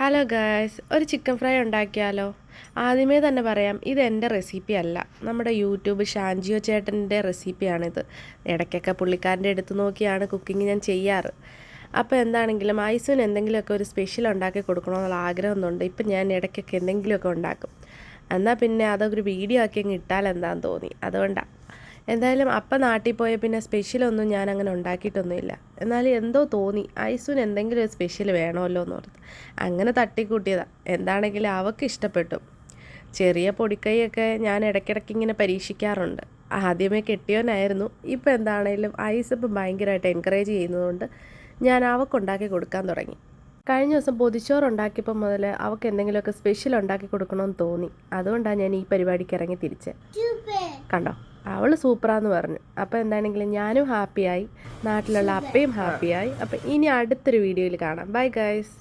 Hello guys, ഒരു chicken fry ഉണ്ടാക്കിയാലോ? ആദ്യമേ തന്നെ പറയാം, ഇത് എൻ്റെ റെസിപ്പി അല്ല, നമ്മുടെ യൂട്യൂബ് ഷാൻജിയോ ചേട്ടൻ്റെ റെസിപ്പിയാണിത്. ഇടയ്ക്കൊക്കെ പുള്ളിക്കാരൻ്റെ അടുത്ത് നോക്കിയാണ് കുക്കിംഗ് ഞാൻ ചെയ്യാറ്. അപ്പോൾ എന്താണെങ്കിലും ഐസുവിന് എന്തെങ്കിലുമൊക്കെ ഒരു സ്പെഷ്യൽ ഉണ്ടാക്കി കൊടുക്കണമെന്നുള്ള ആഗ്രഹമൊന്നുണ്ട്. ഇപ്പം ഞാൻ ഇടയ്ക്കൊക്കെ എന്തെങ്കിലുമൊക്കെ ഉണ്ടാക്കും. എന്നാൽ പിന്നെ അതൊരു വീഡിയോ ആക്കി അങ്ങ് ഇട്ടാലെന്താന്ന് തോന്നി, അതുകൊണ്ടാണ്. എന്തായാലും അപ്പം നാട്ടിൽ പോയ പിന്നെ സ്പെഷ്യലൊന്നും ഞാൻ അങ്ങനെ ഉണ്ടാക്കിയിട്ടൊന്നുമില്ല. എന്നാലും എന്തോ തോന്നി ഐസുവിന് എന്തെങ്കിലും ഒരു സ്പെഷ്യൽ വേണമല്ലോ എന്ന് ഓർത്ത് അങ്ങനെ തട്ടിക്കൂട്ടിയതാണ്. എന്താണെങ്കിലും അവൾക്ക് ഇഷ്ടപ്പെട്ടു. ചെറിയ പൊടിക്കൈയൊക്കെ ഞാൻ ഇടയ്ക്കിടയ്ക്ക് ഇങ്ങനെ പരീക്ഷിക്കാറുണ്ട്. ആദ്യമേ കെട്ടിയോനായിരുന്നു. ഇപ്പം എന്താണെങ്കിലും ഐസ് ഇപ്പം ഭയങ്കരമായിട്ട് എൻകറേജ് ചെയ്യുന്നതുകൊണ്ട് ഞാൻ അവൾക്കുണ്ടാക്കി കൊടുക്കാൻ തുടങ്ങി. കഴിഞ്ഞ ദിവസം പൊതിച്ചോറ് ഉണ്ടാക്കിയപ്പോൾ മുതൽ അവൾക്ക് എന്തെങ്കിലുമൊക്കെ സ്പെഷ്യൽ ഉണ്ടാക്കി കൊടുക്കണമെന്ന് തോന്നി. അതുകൊണ്ടാണ് ഞാൻ ഈ പരിപാടിക്ക് ഇറങ്ങി തിരിച്ചത്. കണ്ടോ, അവൾ സൂപ്പറാന്ന് പറഞ്ഞു. അപ്പോൾ എന്താണെങ്കിലും ഞാനും ഹാപ്പിയായി, നാട്ടിലുള്ള അപ്പയും ഹാപ്പിയായി. അപ്പോൾ ഇനി അടുത്തൊരു വീഡിയോയിൽ കാണാം. Bye guys.